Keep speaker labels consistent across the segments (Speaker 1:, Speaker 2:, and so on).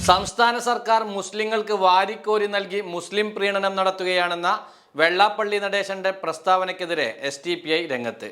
Speaker 1: സംസ്ഥാന സർക്കാർ മുസ്ലിങ്ങൾക്ക് വാരിക്കോരി നൽകി മുസ്ലിം പ്രീണനം നടത്തുകയാണെന്ന വെള്ളാപ്പള്ളി നടേശന്റെ പ്രസ്താവനയ്ക്കെതിരെ SDPI രംഗത്ത്.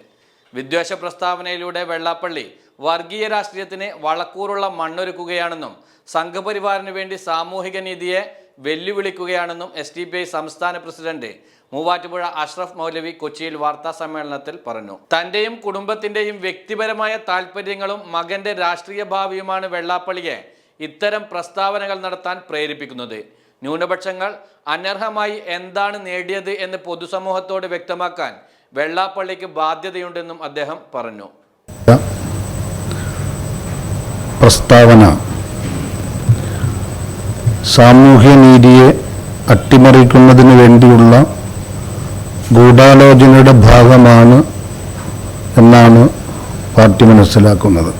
Speaker 1: വിദ്വേഷ പ്രസ്താവനയിലൂടെ വെള്ളാപ്പള്ളി വർഗീയ രാഷ്ട്രീയത്തിന് വളക്കൂറുള്ള മണ്ണൊരുക്കുകയാണെന്നും സംഘപരിവാറിനു വേണ്ടി സാമൂഹിക നീതിയെ വെല്ലുവിളിക്കുകയാണെന്നും SDPI സംസ്ഥാന പ്രസിഡന്റ് മൂവാറ്റുപുഴ അഷ്റഫ് മൗലവി കൊച്ചിയിൽ വാർത്താ സമ്മേളനത്തിൽ പറഞ്ഞു. തന്റെയും കുടുംബത്തിന്റെയും വ്യക്തിപരമായ താല്പര്യങ്ങളും മകന്റെ രാഷ്ട്രീയ ഭാവിയുമാണ് വെള്ളാപ്പള്ളിയെ ഇത്തരം പ്രസ്താവനകൾ നടത്താൻ പ്രേരിപ്പിക്കുന്നത്. ന്യൂനപക്ഷങ്ങൾ അനർഹമായി എന്താണ് നേടിയത് എന്ന് പൊതുസമൂഹത്തോട് വ്യക്തമാക്കാൻ വെള്ളാപ്പള്ളിക്ക് ബാധ്യതയുണ്ടെന്നും അദ്ദേഹം പറഞ്ഞു.
Speaker 2: പ്രസ്താവന സാമൂഹ്യനീതിയെ അട്ടിമറിക്കുന്നതിന് വേണ്ടിയുള്ള ഗൂഢാലോചനയുടെ ഭാഗമാണ് എന്നാണ് പാർട്ടി മനസ്സിലാക്കുന്നത്.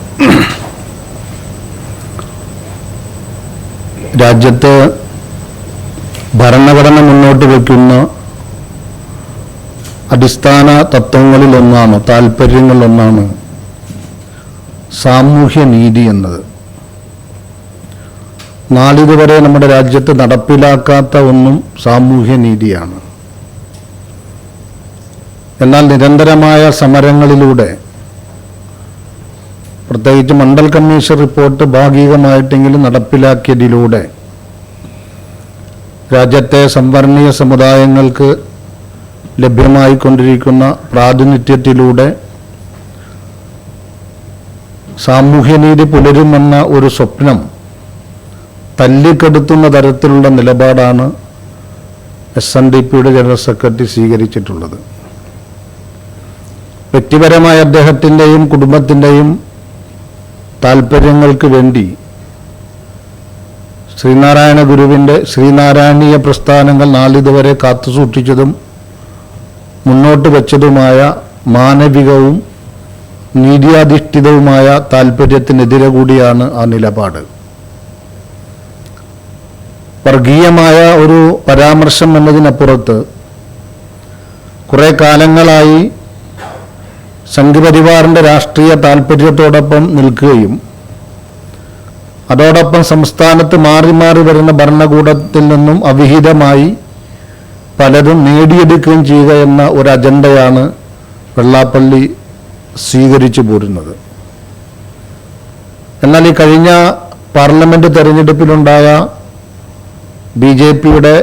Speaker 2: രാജ്യത്ത് ഭരണഘടന മുന്നോട്ട് വയ്ക്കുന്ന അടിസ്ഥാന തത്വങ്ങളിലൊന്നാണ്, താല്പര്യങ്ങളിലൊന്നാണ് സാമൂഹ്യ നീതി എന്നത്. നാളിതുവരെ നമ്മുടെ രാജ്യത്ത് നടപ്പിലാക്കാത്ത ഒന്നും സാമൂഹ്യ നീതിയാണ്. എന്നാൽ നിരന്തരമായ സമരങ്ങളിലൂടെ, പ്രത്യേകിച്ച് മണ്ഡൽ കമ്മീഷൻ റിപ്പോർട്ട് ഭാഗികമായിട്ടെങ്കിലും നടപ്പിലാക്കിയതിലൂടെ രാജ്യത്തെ സംവരണീയ സമുദായങ്ങൾക്ക് ലഭ്യമായിക്കൊണ്ടിരിക്കുന്ന പ്രാതിനിധ്യത്തിലൂടെ സാമൂഹ്യനീതി പുലരുമെന്ന ഒരു സ്വപ്നം തല്ലിക്കെടുത്തുന്ന തരത്തിലുള്ള നിലപാടാണ് SNDPയുടെ ജനറൽ സെക്രട്ടറി സ്വീകരിച്ചിട്ടുള്ളത്. വ്യക്തിപരമായ അദ്ദേഹത്തിൻ്റെയും കുടുംബത്തിൻ്റെയും താല്പര്യങ്ങൾക്ക് വേണ്ടി ശ്രീനാരായണ ഗുരുവിൻ്റെ ശ്രീനാരായണീയ പ്രസ്ഥാനങ്ങൾ നാളിതുവരെ കാത്തുസൂക്ഷിച്ചതും മുന്നോട്ട് വച്ചതുമായ മാനവികവും നീതിയാധിഷ്ഠിതവുമായ താല്പര്യത്തിനെതിരെ കൂടിയാണ് ആ നിലപാട്. വർഗീയമായ ഒരു പരാമർശം എന്നതിനപ്പുറത്ത് കുറേ കാലങ്ങളായി സംഘപരിവാറിൻ്റെ രാഷ്ട്രീയ താല്പര്യത്തോടൊപ്പം നിൽക്കുകയും അതോടൊപ്പം സംസ്ഥാനത്ത് മാറി മാറി വരുന്ന ഭരണകൂടത്തിൽ നിന്നും അവിഹിതമായി പലതും നേടിയെടുക്കുകയും ചെയ്യുക എന്ന ഒരു അജണ്ടയാണ് വെള്ളാപ്പള്ളി സ്വീകരിച്ചു പോരുന്നത്. എന്നാൽ ഈ കഴിഞ്ഞ പാർലമെന്റ് തെരഞ്ഞെടുപ്പിലുണ്ടായ BJPയുടെ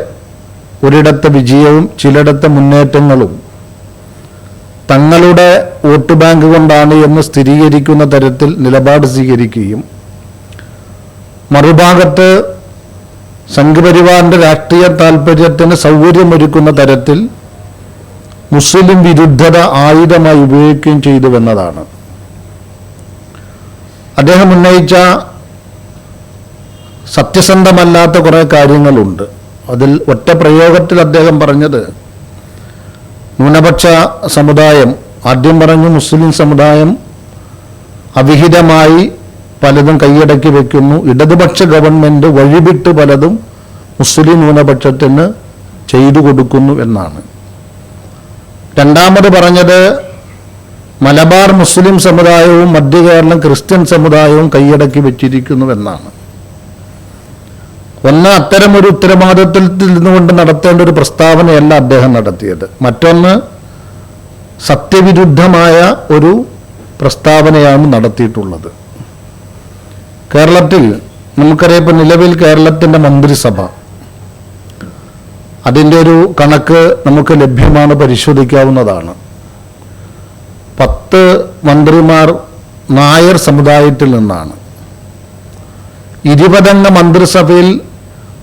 Speaker 2: ഒരിടത്തെ വിജയവും ചിലയിടത്തെ മുന്നേറ്റങ്ങളും തങ്ങളുടെ വോട്ട് ബാങ്ക് കൊണ്ടാണ് എന്ന് സ്ഥിരീകരിക്കുന്ന തരത്തിൽ നിലപാട് സ്വീകരിക്കുകയും മറുഭാഗത്ത് സംഘപരിവാറിന്റെ രാഷ്ട്രീയ താല്പര്യത്തിന് സൗകര്യമൊരുക്കുന്ന തരത്തിൽ മുസ്ലിം വിരുദ്ധത ആയുധമായി ഉപയോഗിക്കുകയും ചെയ്തുവെന്നതാണ്. അദ്ദേഹം ഉന്നയിച്ച സത്യസന്ധമല്ലാത്ത കുറേ കാര്യങ്ങളുണ്ട്. അതിൽ ഒറ്റ പ്രയോഗത്തിൽ അദ്ദേഹം പറഞ്ഞത്, ന്യൂനപക്ഷ സമുദായം, ആദ്യം പറഞ്ഞു മുസ്ലിം സമുദായം അവിഹിതമായി പലതും കൈയടക്കി വയ്ക്കുന്നു, ഇടതുപക്ഷ ഗവൺമെൻറ് വഴിവിട്ട് പലതും മുസ്ലിം ന്യൂനപക്ഷത്തിന് ചെയ്തു കൊടുക്കുന്നു എന്നാണ്. രണ്ടാമത് പറഞ്ഞത് മലബാർ മുസ്ലിം സമുദായവും മധ്യ കേരളം ക്രിസ്ത്യൻ സമുദായവും കൈയടക്കി വെച്ചിരിക്കുന്നു എന്നാണ്. ഒന്ന്, അത്തരമൊരു ഉത്തരവാദിത്വത്തിൽ നിന്നുകൊണ്ട് നടത്തേണ്ട ഒരു പ്രസ്താവനയല്ല അദ്ദേഹം നടത്തിയത്. മറ്റൊന്ന്, സത്യവിരുദ്ധമായ ഒരു പ്രസ്താവനയാണ് നടത്തിയിട്ടുള്ളത്. കേരളത്തിൽ നമുക്കറിയാം, ഇപ്പോൾ നിലവിൽ കേരളത്തിൻ്റെ മന്ത്രിസഭ, അതിൻ്റെ ഒരു കണക്ക് നമുക്ക് ലഭ്യമാണ്, പരിശോധിക്കാവുന്നതാണ്. 10 മന്ത്രിമാർ നായർ സമുദായത്തിൽ നിന്നാണ്. 20 അംഗ മന്ത്രിസഭയിൽ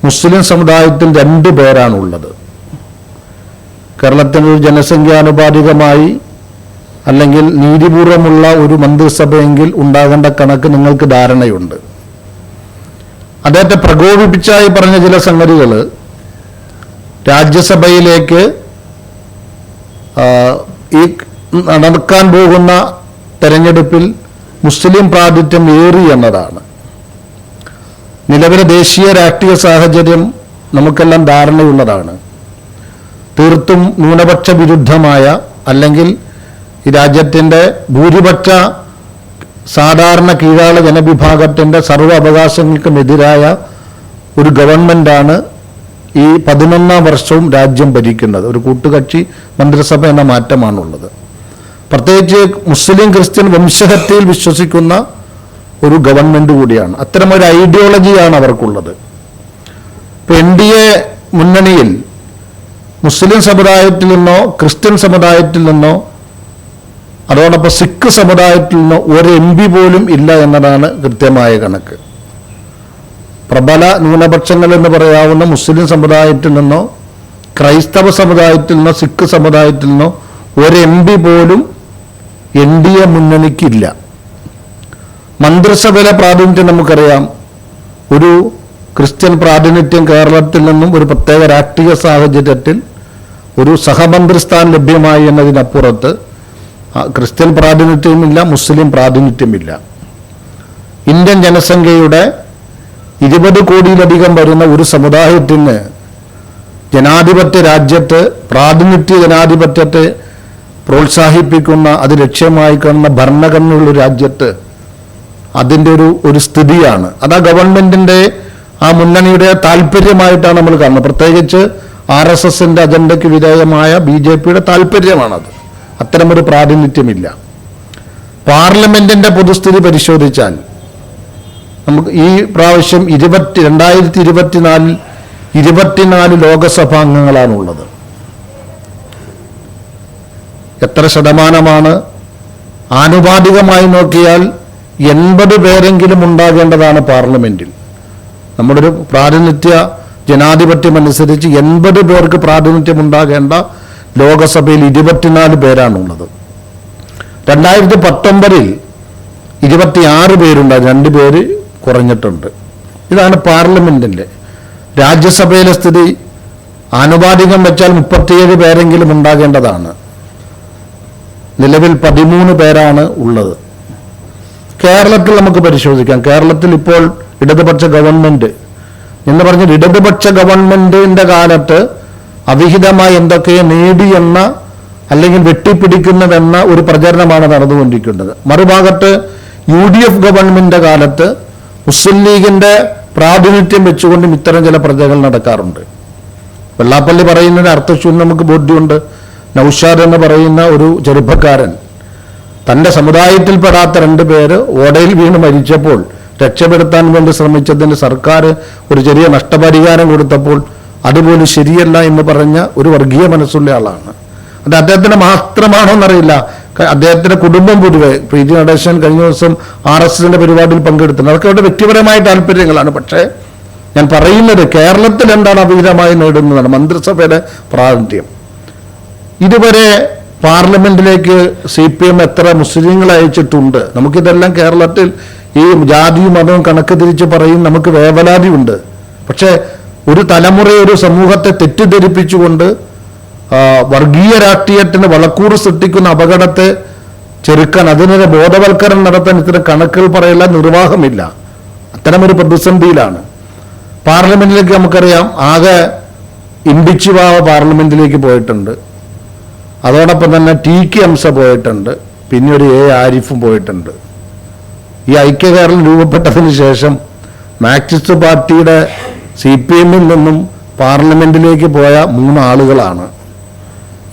Speaker 2: മുസ്ലിം സമുദായത്തിൽ 2 പേരാണുള്ളത്. കേരളത്തിനൊരു ജനസംഖ്യാനുപാതികമായി അല്ലെങ്കിൽ നീതിപൂർവമുള്ള ഒരു മന്ത്രിസഭയെങ്കിൽ ഉണ്ടാകേണ്ട കണക്ക് നിങ്ങൾക്ക് ധാരണയുണ്ട്. അദ്ദേഹത്തെ പ്രകോപിപ്പിച്ചായി പറഞ്ഞ ചില സംഗതികൾ, രാജ്യസഭയിലേക്ക് ഈ നടക്കാൻ പോകുന്ന തെരഞ്ഞെടുപ്പിൽ മുസ്ലിം പ്രാതിനിധ്യം ഏറി എന്നതാണ്. നിലവിലെ ദേശീയ രാഷ്ട്രീയ സാഹചര്യം നമുക്കെല്ലാം ധാരണയുള്ളതാണ്. തീർത്തും ന്യൂനപക്ഷ വിരുദ്ധമായ, അല്ലെങ്കിൽ ഈ രാജ്യത്തിൻ്റെ ഭൂരിപക്ഷ സാധാരണ കീഴാള ജനവിഭാഗത്തിൻ്റെ സർവ്വ അവകാശങ്ങൾക്കുമെതിരായ ഒരു ഗവൺമെൻറ്റാണ് ഈ 11ാം വർഷവും രാജ്യം ഭരിക്കുന്നത്. ഒരു കൂട്ടുകക്ഷി മന്ത്രിസഭ എന്ന മാറ്റമാണുള്ളത്. പ്രത്യേകിച്ച് മുസ്ലിം ക്രിസ്ത്യൻ വംശഹത്യയിൽ വിശ്വസിക്കുന്ന ഒരു ഗവൺമെൻറ് കൂടിയാണ്. അത്തരമൊരു ഐഡിയോളജിയാണ് അവർക്കുള്ളത്. ഇപ്പോൾ NDA മുന്നണിയിൽ മുസ്ലിം സമുദായത്തിൽ നിന്നോ ക്രിസ്ത്യൻ സമുദായത്തിൽ നിന്നോ അതോടൊപ്പം സിഖ് സമുദായത്തിൽ നിന്നോ ഒരു MP പോലും ഇല്ല എന്നതാണ് കൃത്യമായ കണക്ക്. പ്രബല ന്യൂനപക്ഷങ്ങൾ എന്ന് പറയാവുന്ന മുസ്ലിം സമുദായത്തിൽ നിന്നോ ക്രൈസ്തവ സമുദായത്തിൽ നിന്നോ സിഖ് സമുദായത്തിൽ നിന്നോ ഒരു MP പോലും NDA മുന്നണിക്കില്ല. മന്ത്രിസഭയിലെ പ്രാതിനിധ്യം നമുക്കറിയാം. ഒരു ക്രിസ്ത്യൻ പ്രാതിനിധ്യം കേരളത്തിൽ നിന്നും ഒരു പ്രത്യേക രാഷ്ട്രീയ സാഹചര്യത്തിൽ ഒരു സഹമന്ത്രിസ്ഥാൻ ലഭ്യമായി എന്നതിനപ്പുറത്ത് ക്രിസ്ത്യൻ പ്രാതിനിധ്യമില്ല, മുസ്ലിം പ്രാതിനിധ്യമില്ല. ഇന്ത്യൻ ജനസംഖ്യയുടെ 20 കോടിയിലധികം വരുന്ന ഒരു സമുദായത്തിന് ജനാധിപത്യ രാജ്യത്ത് പ്രാതിനിധ്യ ജനാധിപത്യത്തെ പ്രോത്സാഹിപ്പിക്കുന്ന അത് ലക്ഷ്യമായി കാണുന്ന ഭരണഘടനയുള്ള രാജ്യത്ത് അതിൻ്റെ ഒരു സ്ഥിതിയാണ്. അത് ആ ഗവൺമെൻറ്റിൻ്റെ ആ മുന്നണിയുടെ താല്പര്യമായിട്ടാണ് നമ്മൾ കാണുന്നത്. പ്രത്യേകിച്ച് RSSന്റെ അജണ്ടയ്ക്ക് വിധേയമായ BJPയുടെ താല്പര്യമാണത്. അത്തരമൊരു പ്രാതിനിധ്യമില്ല. പാർലമെന്റിന്റെ പൊതുസ്ഥിതി പരിശോധിച്ചാൽ നമുക്ക് ഈ പ്രാവശ്യം 2024 24 ലോകസഭാ അംഗങ്ങളാണുള്ളത്. എത്ര ശതമാനമാണ്? ആനുപാതികമായി നോക്കിയാൽ 80 പേരെങ്കിലും ഉണ്ടാകേണ്ടതാണ് പാർലമെന്റിൽ. നമ്മുടെ ഒരു പ്രാതിനിധ്യ ജനാധിപത്യം അനുസരിച്ച് 80 പേർക്ക് പ്രാതിനിധ്യം ഉണ്ടാകേണ്ട ലോകസഭയിൽ 24 പേരാണുള്ളത്. 2019 26 പേരുണ്ടായി, 2 പേര് കുറഞ്ഞിട്ടുണ്ട്. ഇതാണ് പാർലമെന്റിൻ്റെ. രാജ്യസഭയിലെ സ്ഥിതി ആനുപാതികം വെച്ചാൽ 37 പേരെങ്കിലും ഉണ്ടാകേണ്ടതാണ്. നിലവിൽ 13 പേരാണ് ഉള്ളത്. കേരളത്തിൽ നമുക്ക് പരിശോധിക്കാം. കേരളത്തിൽ ഇപ്പോൾ ഇടതുപക്ഷ ഗവൺമെന്റ് എന്ന് പറഞ്ഞാൽ ഇടതുപക്ഷ ഗവൺമെന്റിന്റെ കാലത്ത് അവിഹിതമായി എന്തൊക്കെയോ നേടിയെന്ന അല്ലെങ്കിൽ വെട്ടിപ്പിടിക്കുന്നതെന്ന ഒരു പ്രചരണമാണ് നടന്നുകൊണ്ടിരിക്കുന്നത്. മറുഭാഗത്ത് UDF ഗവൺമെന്റിന്റെ കാലത്ത് മുസ്ലിം ലീഗിന്റെ പ്രാതിനിധ്യം വെച്ചുകൊണ്ടും ഇത്തരം ചില പ്രചരണങ്ങൾ നടക്കാറുണ്ട്. വെള്ളാപ്പള്ളി പറയുന്നതിന് അർത്ഥശൂന്യം നമുക്ക് ബോധ്യമുണ്ട്. നൗഷാദ് എന്ന് പറയുന്ന ഒരു ചെറുപ്പക്കാരൻ തൻ്റെ സമുദായത്തിൽപ്പെടാത്ത 2 പേര് ഓടയിൽ വീണ് മരിച്ചപ്പോൾ രക്ഷപ്പെടുത്താൻ വേണ്ടി ശ്രമിച്ചതിന് സർക്കാർ ഒരു ചെറിയ നഷ്ടപരിഹാരം കൊടുത്തപ്പോൾ അതുപോലും ശരിയല്ല എന്ന് പറഞ്ഞ ഒരു വർഗീയ മനസ്സുള്ള ആളാണ്. അത് അദ്ദേഹത്തിന് മാത്രമാണോ എന്നറിയില്ല. അദ്ദേഹത്തിന്റെ കുടുംബം പൊതുവെ പ്രീതി നടേശൻ കഴിഞ്ഞ ദിവസം RSSന്റെ പരിപാടിയിൽ പങ്കെടുത്തിട്ടുണ്ട്. അതൊക്കെ അവരുടെ വ്യക്തിപരമായ താല്പര്യങ്ങളാണ്. പക്ഷേ ഞാൻ പറയുന്നത് കേരളത്തിൽ എന്താണ് അവിഹിതമായി നേടുന്നതാണ് മന്ത്രിസഭയുടെ പ്രാതിനിധ്യം. ഇതുവരെ പാർലമെന്റിലേക്ക് CPM എത്ര മുസ്ലിങ്ങളെ അയച്ചിട്ടുണ്ട്? നമുക്കിതെല്ലാം കേരളത്തിൽ ഈ ജാതിയും മതവും കണക്ക് തിരിച്ച് പറയും, നമുക്ക് വേവലാതിയുണ്ട്. പക്ഷേ ഒരു തലമുറയെ ഒരു സമൂഹത്തെ തെറ്റിദ്ധരിപ്പിച്ചുകൊണ്ട് വർഗീയ രാഷ്ട്രീയത്തിന് വളക്കൂറ് സൃഷ്ടിക്കുന്ന അപകടത്തെ ചെറുക്കാൻ അതിനൊരു ബോധവൽക്കരണം നടത്താൻ ഇത്തരം കണക്കുകൾ പറയില്ല, നിർവാഹമില്ല. അത്തരമൊരു പ്രതിസന്ധിയിലാണ്. പാർലമെന്റിലേക്ക് നമുക്കറിയാം ആകെ ഇമ്പിച്ചിവാവ പാർലമെന്റിലേക്ക് പോയിട്ടുണ്ട്. അതോടൊപ്പം തന്നെ TK ഹംസ പോയിട്ടുണ്ട്. പിന്നെ ഒരു A ആരിഫും പോയിട്ടുണ്ട്. ഈ ഐക്യകേരളം രൂപപ്പെട്ടതിന് ശേഷം മാർക്സിസ്റ്റ് പാർട്ടിയുടെ CPMൽ നിന്നും പാർലമെന്റിലേക്ക് പോയ 3 ആളുകളാണ്.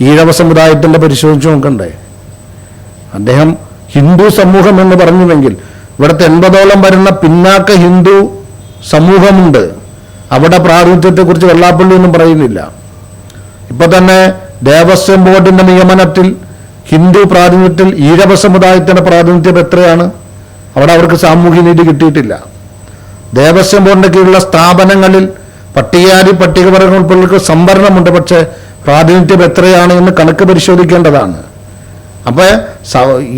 Speaker 2: ഈഴവ സമുദായത്തിൻ്റെ പരിശോധിച്ച് നോക്കണ്ടേ? അദ്ദേഹം ഹിന്ദു സമൂഹം എന്ന് പറഞ്ഞുവെങ്കിൽ ഇവിടുത്തെ 80ഓളം വരുന്ന പിന്നാക്ക ഹിന്ദു സമൂഹമുണ്ട്. അവിടെ പ്രാതിനിധ്യത്തെക്കുറിച്ച് വെള്ളാപ്പള്ളി ഒന്നും പറയുന്നില്ല. ഇപ്പൊ തന്നെ ദേവസ്വം ബോർഡിന്റെ നിയമനത്തിൽ ഹിന്ദു പ്രാതിനിധ്യത്തിൽ ഈഴവ സമുദായത്തിന്റെ പ്രാതിനിധ്യം എത്രയാണ്? അവിടെ അവർക്ക് സാമൂഹ്യ നീതി കിട്ടിയിട്ടില്ല. ദേവസ്വം ബോർഡിന്റെ കീഴിലുള്ള സ്ഥാപനങ്ങളിൽ പട്ടികജാതി പട്ടികവർഗ ഉൾപ്പെടെയുള്ള സംവരണമുണ്ട്. പക്ഷേ പ്രാതിനിധ്യം എത്രയാണ് എന്ന് കണക്ക് പരിശോധിക്കേണ്ടതാണ്. അപ്പൊ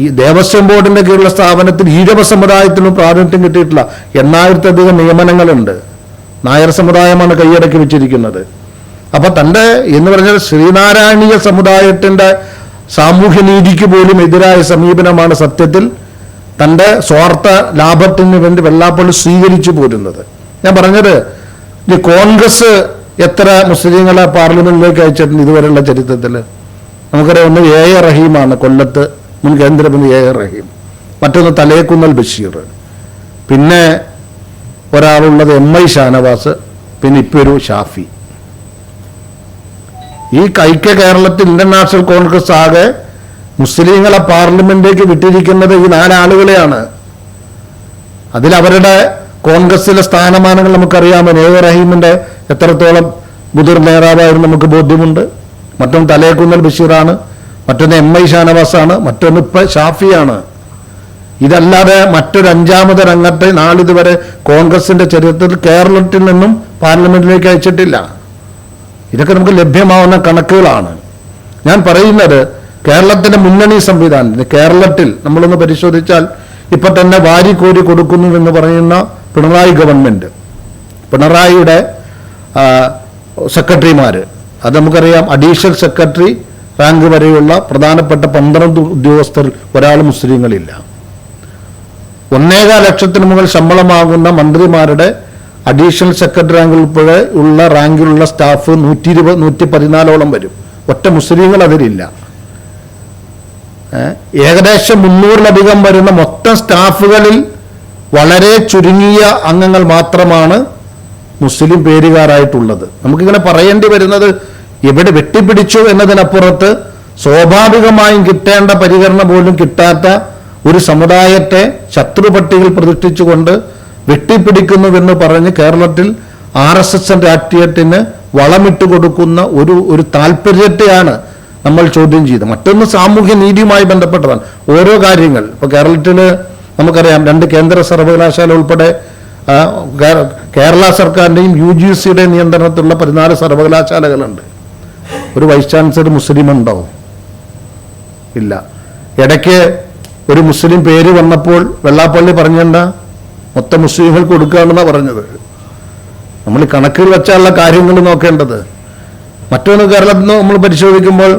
Speaker 2: ഈ ദേവസ്വം ബോർഡിന്റെ കീഴിലുള്ള സ്ഥാപനത്തിൽ ഈഴവ സമുദായത്തിനും പ്രാതിനിധ്യം കിട്ടിയിട്ടില്ല. 8000-ലധികം നിയമനങ്ങളുണ്ട്. നായർ സമുദായമാണ് കൈയടക്കി വെച്ചിരിക്കുന്നത്. അപ്പൊ തൻ്റെ എന്ന് പറഞ്ഞാൽ ശ്രീനാരായണീയ സമുദായത്തിന്റെ സാമൂഹ്യ നീതിക്ക് പോലും എതിരായ സമീപനമാണ് സത്യത്തിൽ തൻ്റെ സ്വാർത്ഥ ലാഭത്തിന് വേണ്ടി വെള്ളാപ്പള്ളി സ്വീകരിച്ചു പോരുന്നത്. ഞാൻ പറഞ്ഞത് ഈ കോൺഗ്രസ് എത്ര മുസ്ലിങ്ങളെ പാർലമെന്റിലേക്ക് അയച്ചിട്ടുണ്ട് ഇതുവരെയുള്ള ചരിത്രത്തിൽ? നമുക്കറിയാം, ഒന്ന് A.A. റഹീമാണ്, കൊല്ലത്ത് മുൻ കേന്ദ്രമന്ത്രി A.A. റഹീം. മറ്റൊന്ന് തലേക്കുന്നൽ ബഷീർ. പിന്നെ ഒരാളുള്ളത് MI ഷാനവാസ്, പിന്നെ ഇപ്പോൾ ഒരു ഷാഫി. ഈ ഐക്യ കേരളത്തിൽ ഇന്ത്യൻ നാഷണൽ കോൺഗ്രസ് ആകെ മുസ്ലിങ്ങളെ പാർലമെന്റിലേക്ക് വിട്ടിരിക്കുന്നത് ഈ 4 ആളുകളെയാണ്. അതിലവരുടെ കോൺഗ്രസിലെ സ്ഥാനമാനങ്ങൾ നമുക്കറിയാമോ. എ റഹീമിന്റെ എത്രത്തോളം മുതിർന്ന നേതാവായിരുന്നു നമുക്ക് ബോധ്യമുണ്ട്. മറ്റൊന്ന് തലേക്കുന്നൽ ബഷീറാണ്, മറ്റൊന്ന് MI ഷാനവാസാണ്, മറ്റൊന്ന് ഇപ്പം ഷാഫിയാണ്. ഇതല്ലാതെ മറ്റൊരു 5ാമത് രംഗത്തെ നാളിതുവരെ കോൺഗ്രസിന്റെ ചരിത്രത്തിൽ കേരളത്തിൽ നിന്നും പാർലമെന്റിലേക്ക് അയച്ചിട്ടില്ല. ഇതൊക്കെ നമുക്ക് ലഭ്യമാവുന്ന കണക്കുകളാണ്. ഞാൻ പറയുന്നത് കേരളത്തിന്റെ മുന്നണി സംവിധാനത്തിന് കേരളത്തിൽ നമ്മളൊന്ന് പരിശോധിച്ചാൽ ഇപ്പൊ തന്നെ വാരിക്കോരി കൊടുക്കുന്നു എന്ന് പറയുന്ന പിണറായി ഗവൺമെന്റ്, പിണറായിയുടെ സെക്രട്ടറിമാര്, അത് നമുക്കറിയാം, അഡീഷണൽ സെക്രട്ടറി റാങ്ക് വരെയുള്ള പ്രധാനപ്പെട്ട 12 ഉദ്യോഗസ്ഥരിൽ ഒരാൾ മുസ്ലിങ്ങളില്ല. 1.25 ലക്ഷത്തിന് മുകളിൽ ശമ്പളമാകുന്ന മന്ത്രിമാരുടെ അഡീഷണൽ സെക്രട്ടറി റാങ്കിൽ ഉൾപ്പെടെ ഉള്ള റാങ്കിലുള്ള സ്റ്റാഫ് 120, 114ഓളം വരും. ഒറ്റ മുസ്ലിങ്ങൾ അതിലില്ല. ഏകദേശം 300-ലധികം വരുന്ന മൊത്തം സ്റ്റാഫുകളിൽ വളരെ ചുരുങ്ങിയ അംഗങ്ങൾ മാത്രമാണ് മുസ്ലിം പേരുകാരായിട്ടുള്ളത്. നമുക്കിങ്ങനെ പറയേണ്ടി വരുന്നത് എവിടെ വെട്ടിപ്പിടിച്ചു എന്നതിനപ്പുറത്ത് സ്വാഭാവികമായും കിട്ടേണ്ട പരിഗണന പോലും കിട്ടാത്ത ഒരു സമുദായത്തെ ശത്രുപട്ടികയിൽ പ്രതിഷ്ഠിച്ചുകൊണ്ട് വെട്ടിപ്പിടിക്കുന്നുവെന്ന് പറഞ്ഞ് കേരളത്തിൽ RSSന്റെ രാഷ്ട്രീയത്തിന് വളമിട്ട് കൊടുക്കുന്ന ഒരു താല്പര്യത്തെയാണ് നമ്മൾ ചോദ്യം ചെയ്തത്. മറ്റൊന്ന് സാമൂഹ്യ നീതിയുമായി ബന്ധപ്പെട്ടതാണ്. ഓരോ കാര്യങ്ങൾ ഇപ്പോൾ കേരളത്തിൽ നമുക്കറിയാം 2 കേന്ദ്ര സർവകലാശാല ഉൾപ്പെടെ കേരള സർക്കാരിൻ്റെയും UGCയുടെയും നിയന്ത്രണത്തിലുള്ള 14 സർവകലാശാലകളുണ്ട്. ഒരു വൈസ് ചാൻസലർ മുസ്ലിം ഉണ്ടോ? ഇല്ല. ഇടയ്ക്ക് ഒരു മുസ്ലിം പേര് വന്നപ്പോൾ വെള്ളാപ്പള്ളി പറഞ്ഞെന്താ, മൊത്തം മുസ്ലിങ്ങൾക്ക് കൊടുക്കുകയാണെന്നാണ് പറഞ്ഞത്. നമ്മൾ കണക്കിൽ വെച്ചുള്ള കാര്യങ്ങൾ നോക്കേണ്ടത്. മറ്റൊന്ന് കേരളത്തിൽ നിന്ന് നമ്മൾ പരിശോധിക്കുമ്പോൾ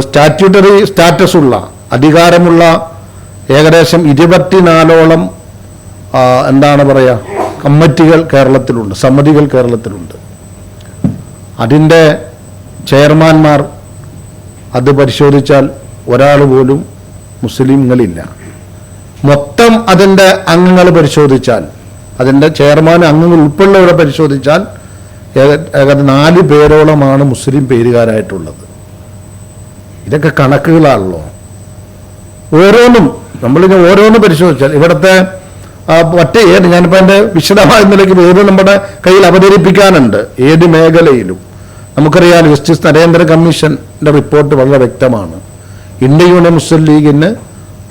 Speaker 2: സ്റ്റാറ്റ്യൂട്ടറി സ്റ്റാറ്റസ് ഉള്ള അധികാരമുള്ള ഏകദേശം 24ഓളം എന്താണ് പറയുക കമ്മിറ്റികൾ കേരളത്തിലുണ്ട്, സമിതികൾ കേരളത്തിലുണ്ട്. അതിൻ്റെ ചെയർമാൻമാർ അത് പരിശോധിച്ചാൽ ഒരാൾ പോലും മുസ്ലിങ്ങളില്ല. മൊത്തം അതിൻ്റെ അംഗങ്ങൾ പരിശോധിച്ചാൽ, അതിൻ്റെ ചെയർമാൻ അംഗങ്ങൾ ഉൾപ്പെടെയുള്ളവരെ പരിശോധിച്ചാൽ ഏകദേശം 4 പേരോളമാണ് മുസ്ലിം പേരുകാരായിട്ടുള്ളത്. ഇതൊക്കെ കണക്കുകളാണല്ലോ. ഓരോന്നും നമ്മളിങ്ങനെ ഓരോന്നും പരിശോധിച്ചാൽ ഇവിടുത്തെ ഞാനിപ്പോൾ എൻ്റെ വിശദമായ നിലയ്ക്ക് ഏത് നമ്മുടെ കയ്യിൽ അവതരിപ്പിക്കാനുണ്ട്. ഏത് മേഖലയിലും നമുക്കറിയാം, ജസ്റ്റിസ് നരേന്ദ്ര കമ്മീഷൻ്റെ റിപ്പോർട്ട് വളരെ വ്യക്തമാണ്. ഇന്ത്യൻ യൂണിയൻ മുസ്ലിം ലീഗിന്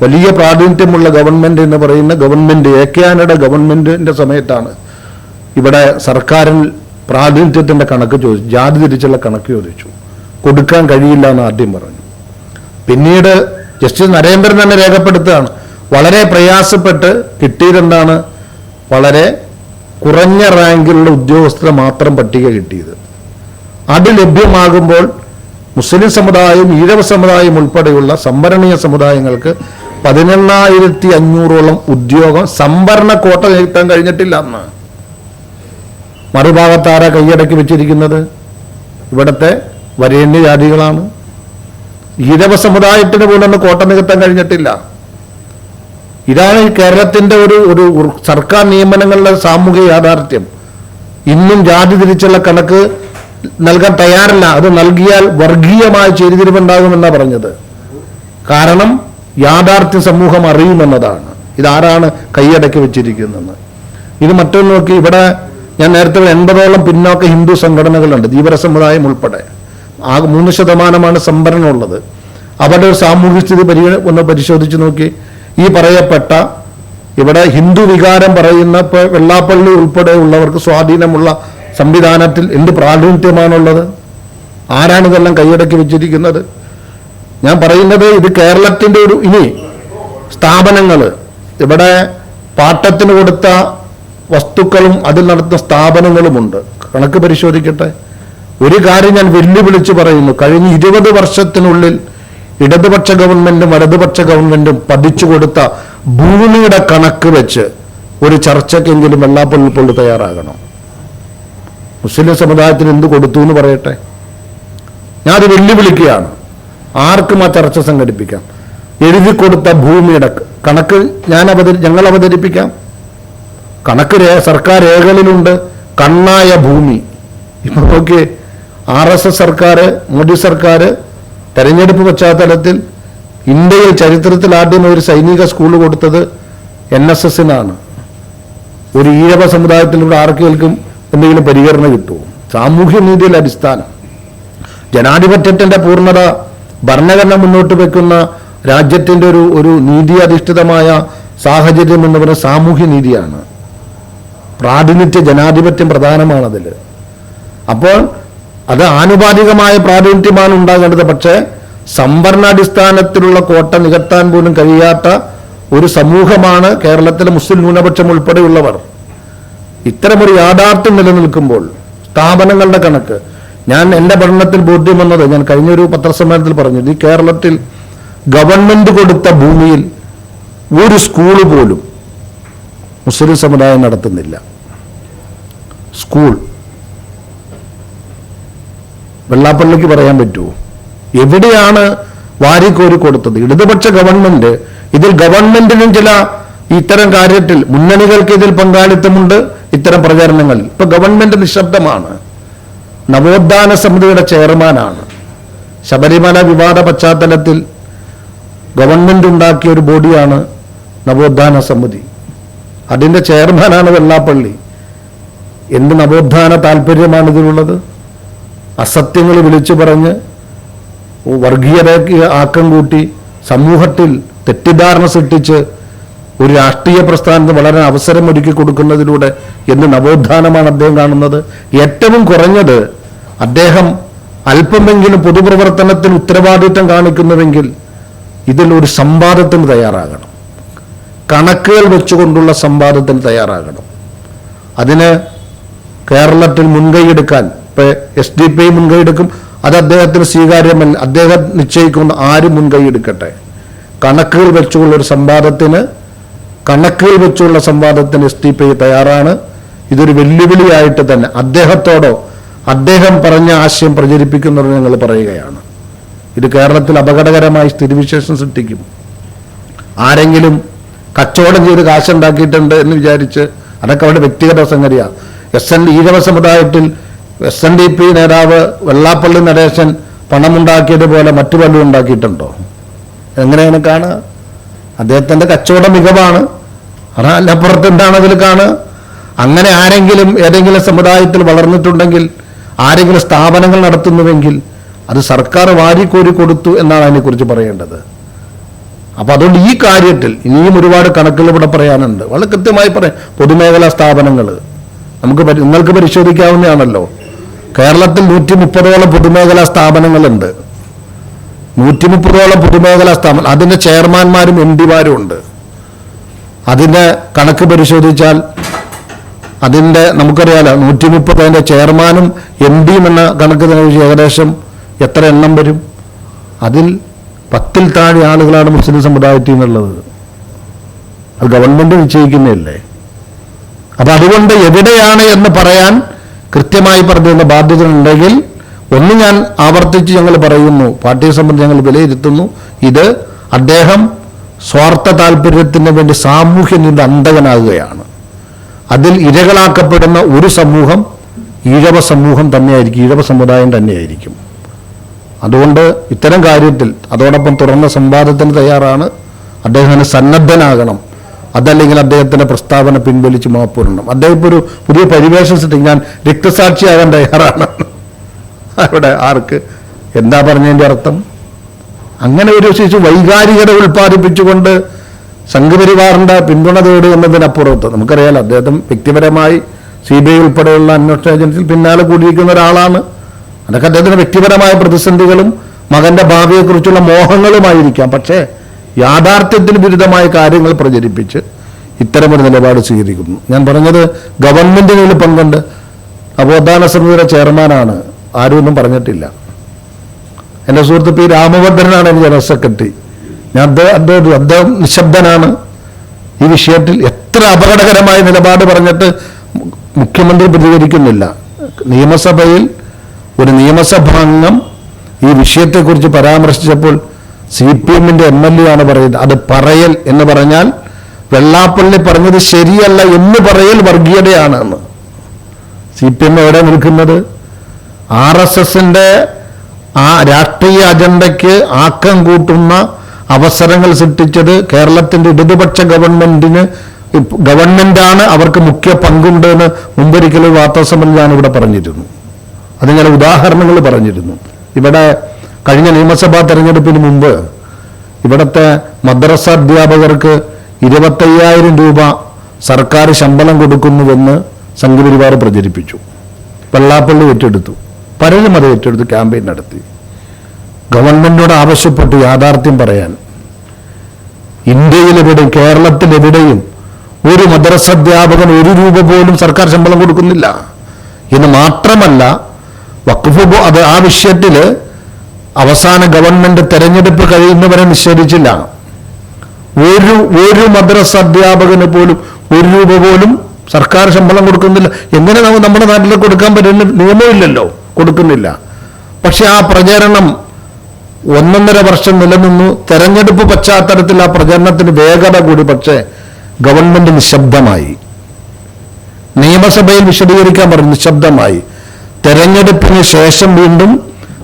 Speaker 2: വലിയ പ്രാതിനിധ്യമുള്ള ഗവൺമെൻറ് എന്ന് പറയുന്ന ഗവൺമെൻറ് AKANയുടെ ഗവൺമെൻറ്റിൻ്റെ സമയത്താണ് ഇവിടെ സർക്കാരിൽ പ്രാതിനിധ്യത്തിൻ്റെ കണക്ക് ചോദിച്ചു, ജാതി തിരിച്ചുള്ള കണക്ക് ചോദിച്ചു. കൊടുക്കാൻ കഴിയില്ല എന്ന് ആദ്യം പറഞ്ഞു. പിന്നീട് ജസ്റ്റിസ് നരേന്ദ്രൻ തന്നെ രേഖപ്പെടുത്തുകയാണ്, വളരെ പ്രയാസപ്പെട്ട് കിട്ടിയതെന്താണ്, വളരെ കുറഞ്ഞ റാങ്കിലുള്ള ഉദ്യോഗസ്ഥരെ മാത്രം പട്ടിക കിട്ടിയത്. അത് ലഭ്യമാകുമ്പോൾ മുസ്ലിം സമുദായം, ഈഴവ സമുദായം ഉൾപ്പെടെയുള്ള സംവരണീയ സമുദായങ്ങൾക്ക് 11,500ഓളം ഉദ്യോഗം സംവരണ കോട്ട നേടാൻ കഴിഞ്ഞിട്ടില്ല എന്ന്. മറുഭാഗത്താര കൈയടക്കി വെച്ചിരിക്കുന്നത് ഇവിടുത്തെ വരേണ്യ ജാതികളാണ്. ഈഴവ സമുദായത്തിന് പോലും കോട്ട നികത്താൻ കഴിഞ്ഞിട്ടില്ല. ഇതാണ് ഈ കേരളത്തിന്റെ ഒരു സർക്കാർ നിയമനങ്ങളുടെ സാമൂഹിക യാഥാർത്ഥ്യം. ഇന്നും ജാതി തിരിച്ചുള്ള കണക്ക് നൽകാൻ തയ്യാറല്ല. അത് നൽകിയാൽ വർഗീയമായ ചേരിതിരിവുണ്ടാകുമെന്നാണ് പറഞ്ഞത്. കാരണം യാഥാർത്ഥ്യ സമൂഹം അറിയുമെന്നതാണ്. ഇതാരാണ് കൈയടക്കി വെച്ചിരിക്കുന്നതെന്ന്. ഇത് മറ്റൊന്ന് നോക്കി, ഇവിടെ ഞാൻ നേരത്തെ 80ഓളം പിന്നോക്ക ഹിന്ദു സംഘടനകളുണ്ട്, ധീവര സമുദായം ഉൾപ്പെടെ. ആകെ 3% സംവരണമുള്ളത്. അവരുടെ ഒരു സാമൂഹ്യ സ്ഥിതി ഒന്ന് പരിശോധിച്ച് നോക്കി. ഈ പറയപ്പെട്ട ഇവിടെ ഹിന്ദു വികാരം പറയുന്ന ഇപ്പോൾ വെള്ളാപ്പള്ളി ഉൾപ്പെടെ ഉള്ളവർക്ക് സ്വാധീനമുള്ള സംവിധാനത്തിൽ എന്ത് പ്രാതിനിധ്യമാണുള്ളത്? ആരാണ് ഇതെല്ലാം കൈയടക്കി വെച്ചിരിക്കുന്നത്? ഞാൻ പറയുന്നത് ഇത് കേരളത്തിൻ്റെ ഇനി സ്ഥാപനങ്ങൾ, ഇവിടെ പാട്ടത്തിന് കൊടുത്ത വസ്തുക്കളും അതിൽ നടത്തുന്ന സ്ഥാപനങ്ങളുമുണ്ട്. കണക്ക് പരിശോധിക്കട്ടെ. ഒരു കാര്യം ഞാൻ വെല്ലുവിളിച്ച് പറയുന്നു, കഴിഞ്ഞ 20 വർഷത്തിനുള്ളിൽ ഇടതുപക്ഷ ഗവൺമെന്റും വലതുപക്ഷ ഗവൺമെന്റും പതിച്ചു കൊടുത്ത ഭൂമിയുടെ കണക്ക് വെച്ച് ഒരു ചർച്ചയ്ക്കെങ്കിലും വെള്ളാപ്പള്ളി ഇപ്പോൾ തയ്യാറാകണം. മുസ്ലിം സമുദായത്തിന് എന്ത് കൊടുത്തു എന്ന് പറയട്ടെ. ഞാനത് വെല്ലുവിളിക്കുകയാണ്. ആർക്കും ആ ചർച്ച സംഘടിപ്പിക്കാം. എഴുതി കൊടുത്ത ഭൂമിയുടെ കണക്ക് ഞങ്ങൾ അവതരിപ്പിക്കാം. കണക്ക് സർക്കാർ രേഖകളിലുണ്ട്. കണ്ണായ ഭൂമി. ഇപ്പൊ നോക്കി, RSS സർക്കാർ, മോദി സർക്കാർ തെരഞ്ഞെടുപ്പ് പശ്ചാത്തലത്തിൽ ഇന്ത്യയിൽ ചരിത്രത്തിൽ ആദ്യം ഒരു സൈനിക സ്കൂൾ കൊടുത്തത് NSSനാണ്. ഒരു ഈഴവ സമുദായത്തിലൂടെ ആർക്കെങ്കിലും എന്തെങ്കിലും പരിഗണന കിട്ടുമോ? സാമൂഹ്യ നീതിയുടെ അടിസ്ഥാനം, ജനാധിപത്യത്തിന്റെ പൂർണ്ണത, ഭരണഘടന മുന്നോട്ട് വെക്കുന്ന രാജ്യത്തിന്റെ ഒരു നീതി അധിഷ്ഠിതമായ സാഹചര്യം എന്ന് പറയുന്ന സാമൂഹ്യ നീതിയാണ്. പ്രാതിനിധ്യ ജനാധിപത്യം പ്രധാനമാണതിൽ. അപ്പോൾ അത് ആനുപാതികമായ പ്രാതിനിധ്യമാണ് ഉണ്ടാകേണ്ടത്. പക്ഷേ സംവരണാടിസ്ഥാനത്തിലുള്ള കോട്ട നികത്താൻ പോലും കഴിയാത്ത ഒരു സമൂഹമാണ് കേരളത്തിലെ മുസ്ലിം ന്യൂനപക്ഷം ഉൾപ്പെടെയുള്ളവർ. ഇത്തരമൊരു യാഥാർത്ഥ്യം നിലനിൽക്കുമ്പോൾ സ്ഥാപനങ്ങളുടെ കണക്ക്, ഞാൻ എൻ്റെ പഠനത്തിൽ ബോധ്യം വന്നത്, ഞാൻ കഴിഞ്ഞൊരു പത്രസമ്മേളനത്തിൽ പറഞ്ഞു, ഈ കേരളത്തിൽ ഗവൺമെന്റ് കൊടുത്ത ഭൂമിയിൽ ഒരു സ്കൂൾ പോലും മുസ്ലിം സമുദായം നടത്തുന്നില്ല. സ്കൂൾ വെള്ളാപ്പള്ളിക്ക് പറയാൻ പറ്റുമോ? എവിടെയാണ് വാരിക്കോരി കൊടുത്തത്? ഇടതുപക്ഷ ഗവൺമെന്റ്. ഇതിൽ ഗവൺമെന്റിനും ചില ഇത്തരം കാര്യത്തിൽ മുന്നണികൾക്ക് ഇതിൽ പങ്കാളിത്തമുണ്ട്. ഇത്തരം പ്രചാരണങ്ങളിൽ ഇപ്പൊ ഗവൺമെന്റ് നിശബ്ദമാണ്. നവോത്ഥാന സമിതിയുടെ ചെയർമാനാണ്. ശബരിമല വിവാദ പശ്ചാത്തലത്തിൽ ഗവൺമെന്റ് ഉണ്ടാക്കിയ ഒരു ബോഡിയാണ് നവോത്ഥാന സമിതി. അതിന്റെ ചെയർമാനാണ് വെള്ളാപ്പള്ളി. എന്ത് നവോത്ഥാന താല്പര്യമാണ് ഇതിലുള്ളത്? അസത്യങ്ങൾ വിളിച്ചു പറഞ്ഞ് വർഗീയതയ്ക്ക് ആക്കം കൂട്ടി സമൂഹത്തിൽ തെറ്റിദ്ധാരണ സൃഷ്ടിച്ച് ഒരു രാഷ്ട്രീയ പ്രസ്ഥാനത്ത് വളരെ അവസരം ഒരുക്കി കൊടുക്കുന്നതിലൂടെ എന്ത് നവോത്ഥാനമാണ് അദ്ദേഹം കാണുന്നത്? ഏറ്റവും കുറഞ്ഞത് അദ്ദേഹം അല്പമെങ്കിലും പൊതുപ്രവർത്തനത്തിൽ ഉത്തരവാദിത്വം കാണിക്കുന്നുവെങ്കിൽ ഇതിൽ ഒരു സംവാദത്തിന് തയ്യാറാകണം. കണക്കുകൾ വെച്ചുകൊണ്ടുള്ള സംവാദത്തിന് തയ്യാറാകണം. അതിന് കേരളത്തിൽ മുൻകൈയെടുക്കാൻ ഇപ്പൊ SDP മുൻകൈയെടുക്കും. അത് അദ്ദേഹത്തിന് സ്വീകാര്യമല്ല. അദ്ദേഹം നിശ്ചയിക്കുന്ന ആരും മുൻകൈയെടുക്കട്ടെ. കണക്കുകൾ വെച്ചുള്ള ഒരു സംവാദത്തിന്, കണക്കുകൾ വെച്ചുള്ള സംവാദത്തിന് SDP തയ്യാറാണ്. ഇതൊരു വെല്ലുവിളിയായിട്ട് തന്നെ അദ്ദേഹത്തോടോ അദ്ദേഹം പറഞ്ഞ ആശയം പ്രചരിപ്പിക്കുന്നത് ഞങ്ങൾ പറയുകയാണ്. ഇത് കേരളത്തിൽ അപകടകരമായി സ്ഥിതിവിശേഷം സൃഷ്ടിക്കും. ആരെങ്കിലും കച്ചവടം ചെയ്ത് കാശുണ്ടാക്കിയിട്ടുണ്ട് എന്ന് വിചാരിച്ച് അതൊക്കെ അവരുടെ വ്യക്തിഗത സംഗതിയാണ്. ഈഴവ സമുദായത്തിൽ SNDP നേതാവ് വെള്ളാപ്പള്ളി നടേശൻ പണമുണ്ടാക്കിയതുപോലെ മറ്റു പലരും ഉണ്ടാക്കിയിട്ടുണ്ടോ? എങ്ങനെയാണ് കാണുക? അദ്ദേഹത്തിന്റെ കച്ചവട മികവാണ്. അതിനപ്പുറത്ത് എന്താണ് അതിൽ കാണുക? അങ്ങനെ ആരെങ്കിലും ഏതെങ്കിലും സമുദായത്തിൽ വളർന്നിട്ടുണ്ടെങ്കിൽ, ആരെങ്കിലും സ്ഥാപനങ്ങൾ നടത്തുന്നുവെങ്കിൽ അത് സർക്കാർ വാരിക്കോരി കൊടുത്തു എന്നാണ് അതിനെക്കുറിച്ച് പറയേണ്ടത്. അപ്പൊ അതുകൊണ്ട് ഈ കാര്യത്തിൽ ഇനിയും ഒരുപാട് കണക്കുകൾ ഇവിടെ പറയാനുണ്ട്. വളരെ കൃത്യമായി പറയാം. പൊതുമേഖലാ സ്ഥാപനങ്ങൾ നിങ്ങൾക്ക് പരിശോധിക്കാവുന്നതാണല്ലോ. കേരളത്തിൽ 130ഓളം പൊതുമേഖലാ സ്ഥാപനങ്ങളുണ്ട്. 130ഓളം പൊതുമേഖലാ സ്ഥാപനം, അതിന്റെ ചെയർമാന്മാരും MDമാരും ഉണ്ട്. അതിന്റെ കണക്ക് പരിശോധിച്ചാൽ അതിന്റെ നമുക്കറിയാലോ 130 അതിന്റെ ചെയർമാനും MDയും എന്ന കണക്ക് ഏകദേശം എത്ര എണ്ണം വരും? അതിൽ 10ൽ താഴെ ആളുകളാണ് മുസ്ലിം സമുദായത്തിൽ നിന്നുള്ളത്. അത് ഗവൺമെന്റ് നിശ്ചയിക്കുന്നതല്ലേ. അപ്പൊ അതുകൊണ്ട് എവിടെയാണ് എന്ന് പറയാൻ കൃത്യമായി പറഞ്ഞിരുന്ന ബാധ്യത ഉണ്ടെങ്കിൽ ഒന്ന് ഞാൻ ആവർത്തിച്ച് ഞങ്ങൾ പറയുന്നു, പാർട്ടിയെ സംബന്ധിച്ച് ഞങ്ങൾ വിലയിരുത്തുന്നു, ഇത് അദ്ദേഹം സ്വാർത്ഥ താല്പര്യത്തിന് വേണ്ടി സാമൂഹ്യ നീതി അന്തകനാകുകയാണ്. അതിൽ ഇരകളാക്കപ്പെടുന്ന ഒരു സമൂഹം ഈഴവ സമൂഹം തന്നെയായിരിക്കും, ഈഴവ സമുദായം തന്നെയായിരിക്കും. അതുകൊണ്ട് ഇത്തരം കാര്യത്തിൽ അതോടൊപ്പം തുറന്ന സംവാദത്തിന് തയ്യാറാണ്. അദ്ദേഹത്തിന് സന്നദ്ധനാകണം. അതല്ലെങ്കിൽ അദ്ദേഹത്തിന്റെ പ്രസ്താവന പിൻവലിച്ച് മാപ്പുരണം. അദ്ദേഹം ഇപ്പോൾ ഒരു പുതിയ പരിവേഷം സൃഷ്ടിക്കും. ഞാൻ രക്തസാക്ഷിയാകാൻ തയ്യാറാണ്. അവിടെ ആർക്ക് എന്താ പറഞ്ഞതിന്റെ അർത്ഥം? അങ്ങനെ ഒരു ശേഷി വൈകാരികത ഉൽപ്പാദിപ്പിച്ചുകൊണ്ട് സംഘപരിവാറിന്റെ പിന്തുണ തേടുക എന്നതിനപ്പുറത്ത് നമുക്കറിയാലോ, അദ്ദേഹം വ്യക്തിപരമായി CBI ഉൾപ്പെടെയുള്ള അന്വേഷണ ഏജൻസിയിൽ പിന്നാലെ കൂടിയിരിക്കുന്ന ഒരാളാണ്. അതൊക്കെ അദ്ദേഹത്തിന് വ്യക്തിപരമായ പ്രതിസന്ധികളും മകന്റെ ഭാവിയെക്കുറിച്ചുള്ള മോഹങ്ങളുമായിരിക്കാം. പക്ഷേ യാഥാർത്ഥ്യത്തിന് വിരുദ്ധമായ കാര്യങ്ങൾ പ്രചരിപ്പിച്ച് ഇത്തരമൊരു നിലപാട് സ്വീകരിക്കുന്നു. ഞാൻ പറഞ്ഞത് ഗവൺമെന്റിന് പങ്കുണ്ട്. നവോത്ഥാന സമിതിയുടെ ചെയർമാനാണ്, ആരും ഒന്നും പറഞ്ഞിട്ടില്ല. എൻ്റെ സുഹൃത്ത് P. രാമഭദ്രനാണ് എൻ്റെ ജനറൽ സെക്രട്ടറി. അദ്ദേഹം നിശബ്ദനാണ് ഈ വിഷയത്തിൽ. എത്ര അപകടകരമായ നിലപാട് പറഞ്ഞിട്ട് മുഖ്യമന്ത്രി പ്രതികരിക്കുന്നില്ല. നിയമസഭയിൽ ഒരു നിയമസഭാംഗം ഈ വിഷയത്തെക്കുറിച്ച് പരാമർശിച്ചപ്പോൾ CPMന്റെ MLA ആണ് പറയുന്നത്. അത് പറയൽ എന്ന് പറഞ്ഞാൽ വെള്ളാപ്പള്ളി പറഞ്ഞത് ശരിയല്ല എന്ന് പറയൽ വർഗീയതയാണ് എന്ന്. CPM എവിടെ നിൽക്കുന്നത്? RSSന്റെ ആ രാഷ്ട്രീയ അജണ്ടയ്ക്ക് ആക്കം കൂട്ടുന്ന അവസരങ്ങൾ സൃഷ്ടിച്ചത് കേരളത്തിന്റെ ഇടതുപക്ഷ ഗവൺമെന്റാണ്, അവർക്ക് മുഖ്യ പങ്കുണ്ട് എന്ന് മുമ്പൊരിക്കലും വാർത്താസമ്മേളനം ഞാനിവിടെ പറഞ്ഞിരുന്നു. അതിങ്ങനെ ഉദാഹരണങ്ങൾ പറഞ്ഞിരുന്നു. ഇവിടെ കഴിഞ്ഞ നിയമസഭാ തെരഞ്ഞെടുപ്പിന് മുമ്പ് ഇവിടുത്തെ മദ്രസ അധ്യാപകർക്ക് 25,000 രൂപ സർക്കാർ ശമ്പളം കൊടുക്കുന്നുവെന്ന് സംഘപരിവാർ പ്രചരിപ്പിച്ചു. വെള്ളാപ്പള്ളി ഏറ്റെടുത്തു, പലരും അത് ഏറ്റെടുത്ത് ക്യാമ്പയിൻ നടത്തി. ഗവൺമെന്റിനോട് ആവശ്യപ്പെട്ടു യാഥാർത്ഥ്യം പറയാൻ. ഇന്ത്യയിലെവിടെയും കേരളത്തിലെവിടെയും ഒരു മദ്രസ അധ്യാപകൻ 1 രൂപ പോലും സർക്കാർ ശമ്പളം കൊടുക്കുന്നില്ല എന്ന് മാത്രമല്ല, വഖഫ് അത് ആ വിഷയത്തിൽ അവസാന ഗവൺമെന്റ് തെരഞ്ഞെടുപ്പ് കഴിയുന്നവരെ നിഷേധിച്ചില്ല. ഒരു മദ്രസ അധ്യാപകന് പോലും 1 രൂപ പോലും സർക്കാർ ശമ്പളം കൊടുക്കുന്നില്ല. എങ്ങനെ നമ്മുടെ നാട്ടിൽ കൊടുക്കാൻ പറ്റുന്ന നിയമമില്ലല്ലോ, കൊടുക്കുന്നില്ല. പക്ഷെ ആ പ്രചരണം 1.5 വർഷം നിലനിന്നു. തെരഞ്ഞെടുപ്പ് പശ്ചാത്തലത്തിൽ ആ പ്രചരണത്തിന് വേഗത കൂടി. പക്ഷേ ഗവൺമെന്റ് നിശബ്ദമായി. നിയമസഭയിൽ വിശദീകരിക്കാൻ പറഞ്ഞു, നിശബ്ദമായി. തെരഞ്ഞെടുപ്പിന് ശേഷം വീണ്ടും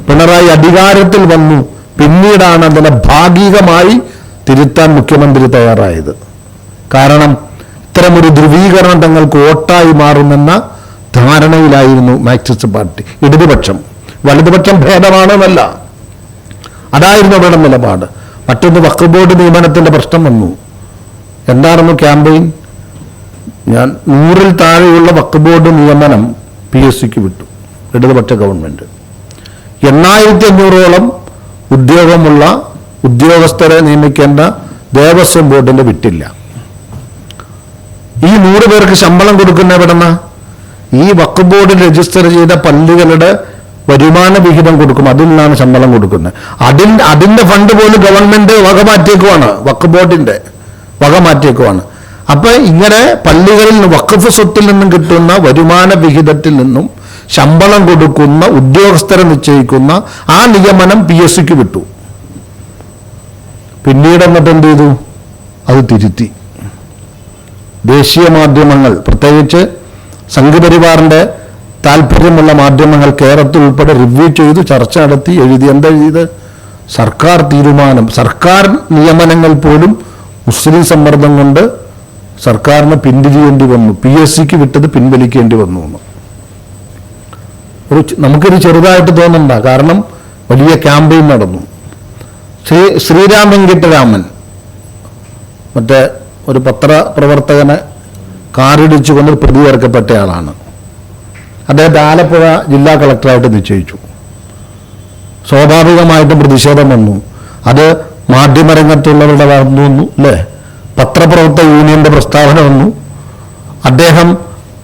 Speaker 2: പിണറായി അധികാരത്തിൽ വന്നു. പിന്നീടാണ് അതിനെ ഭാഗികമായി തിരുത്താൻ മുഖ്യമന്ത്രി തയ്യാറായത്. കാരണം ഇത്തരമൊരു ധ്രുവീകരണം തങ്ങൾക്ക് വോട്ടായി മാറുമെന്ന ധാരണയിലായിരുന്നു മാർക്സിസ്റ്റ് പാർട്ടി. ഇടതുപക്ഷം വലതുപക്ഷം ഭേദമാണെന്നല്ല, അതായിരുന്നു അവരുടെ നിലപാട്. മറ്റൊന്ന് വഖഫ് ബോർഡ് നിയമനത്തിന്റെ പ്രശ്നം വന്നു. എന്തായിരുന്നു ക്യാമ്പയിൻ? ഞാൻ 100-ൽ താഴെയുള്ള വഖഫ് ബോർഡ് നിയമനം PSCക്ക് വിട്ടു ഇടതുപക്ഷ ഗവൺമെന്റ്. 8,500-ഓളം ഉദ്യോഗമുള്ള ഉദ്യോഗസ്ഥരെ നിയമിക്കേണ്ട ദേവസ്വം ബോർഡിന്റെ വിട്ടില്ല. ഈ 100 പേർക്ക് ശമ്പളം കൊടുക്കുന്ന എവിടെന്ന? ഈ വഖഫ് ബോർഡിൽ രജിസ്റ്റർ ചെയ്ത പള്ളികളുടെ വരുമാന വിഹിതം കൊടുക്കും, അതിൽ നിന്നാണ് ശമ്പളം കൊടുക്കുന്നത്. അതിന്റെ ഫണ്ട് പോലും ഗവൺമെന്റ് വകമാറ്റിയേക്കുവാണ്, വഖഫ് ബോർഡിന്റെ വകമാറ്റിയേക്കുവാണ്. അപ്പൊ ഇങ്ങനെ പള്ളികളിൽ നിന്ന് വഖഫ് സ്വത്തിൽ നിന്നും കിട്ടുന്ന വരുമാന വിഹിതത്തിൽ നിന്നും ശമ്പളം കൊടുക്കുന്ന ഉദ്യോഗസ്ഥരെ നിശ്ചയിക്കുന്ന ആ നിയമനം PSCക്ക് വിട്ടു. പിന്നീട് എന്നിട്ട് എന്ത് ചെയ്തു? അത് തിരുത്തി. ദേശീയ മാധ്യമങ്ങൾ, പ്രത്യേകിച്ച് സംഘപരിവാറിന്റെ താല്പര്യമുള്ള മാധ്യമങ്ങൾ കേരളത്തിൽ ഉൾപ്പെടെ റിവ്യൂ ചെയ്തു, ചർച്ച നടത്തി, എഴുതി. എന്താ എഴുതിയത്? സർക്കാർ തീരുമാനം, സർക്കാർ നിയമനങ്ങൾ പോലും മുസ്ലിം സമ്മർദ്ദം കൊണ്ട് സർക്കാരിന് പിന്തിരിയേണ്ടി വന്നു, PSCക്ക് വിട്ടത് പിൻവലിക്കേണ്ടി വന്നു എന്ന്. നമുക്കിത് ചെറുതായിട്ട് തോന്നണ്ട, കാരണം വലിയ ക്യാമ്പയിൻ നടന്നു. ശ്രീരാം വെങ്കിട്ടരാമൻ, മറ്റേ ഒരു പത്രപ്രവർത്തകനെ കാറിടിച്ചു കൊണ്ട് പ്രതി ചേർക്കപ്പെട്ടയാളാണ്. അദ്ദേഹത്തെ ആലപ്പുഴ ജില്ലാ കളക്ടറായിട്ട് നിശ്ചയിച്ചു. സ്വാഭാവികമായിട്ടും പ്രതിഷേധം വന്നു. അത് മാധ്യമരംഗത്തുള്ളവരുടെ വന്നു അല്ലേ, പത്രപ്രവർത്തക യൂണിയന്റെ പ്രസ്താവന വന്നു. അദ്ദേഹം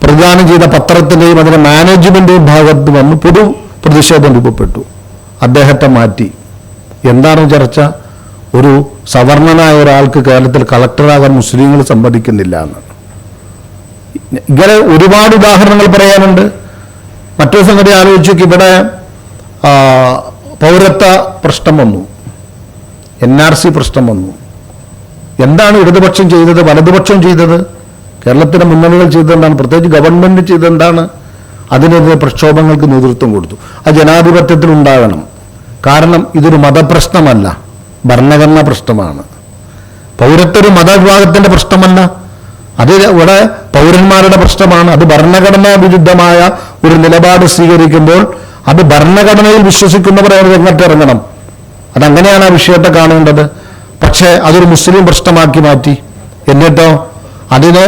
Speaker 2: പ്രദാനം ചെയ്ത പത്രത്തിന്റെയും അതിന്റെ മാനേജ്മെന്റിന്റെയും ഭാഗത്ത് വന്നു പൊതു പ്രതിഷേധം രൂപപ്പെട്ടു. അദ്ദേഹത്തെ മാറ്റി. എന്താണ് ചർച്ച? ഒരു സവർണനായ ഒരാൾക്ക് കേരളത്തിൽ കളക്ടറാകാൻ മുസ്ലിങ്ങൾ സമ്മതിക്കുന്നില്ല എന്ന്. ഇങ്ങനെ ഒരുപാട് ഉദാഹരണങ്ങൾ പറയാനുണ്ട്. മറ്റൊരു സംഗതി ആലോചിച്ചു. ഇവിടെ പൗരത്വ പ്രശ്നം വന്നു, NRC പ്രശ്നം വന്നു. എന്താണ് ഇടതുപക്ഷം ചെയ്തത്, വലതുപക്ഷം ചെയ്തത്? കേരളത്തിലെ മുന്നണികൾ ചെയ്തതെന്താണ്? പ്രത്യേകിച്ച് ഗവൺമെന്റ് ചെയ്തെന്താണ്? അതിനെതിരെ പ്രക്ഷോഭങ്ങൾക്ക് നേതൃത്വം കൊടുത്തു. അത് ജനാധിപത്യത്തിൽ ഉണ്ടാകണം. കാരണം ഇതൊരു മതപ്രശ്നമല്ല, ഭരണഘടനാ പ്രശ്നമാണ്. പൗരത്വ ഒരു മതവിഭാഗത്തിന്റെ പ്രശ്നമല്ല, അത് ഇവിടെ പൗരന്മാരുടെ പ്രശ്നമാണ്. അത് ഭരണഘടനാ വിരുദ്ധമായ ഒരു നിലപാട് സ്വീകരിക്കുമ്പോൾ അത് ഭരണഘടനയിൽ വിശ്വസിക്കുന്നവർ രംഗത്തിറങ്ങണം. അതങ്ങനെയാണ് ആ വിഷയത്തെ കാണേണ്ടത്. പക്ഷേ അതൊരു മുസ്ലിം പ്രശ്നമാക്കി മാറ്റി. എന്നിട്ടോ അതിന്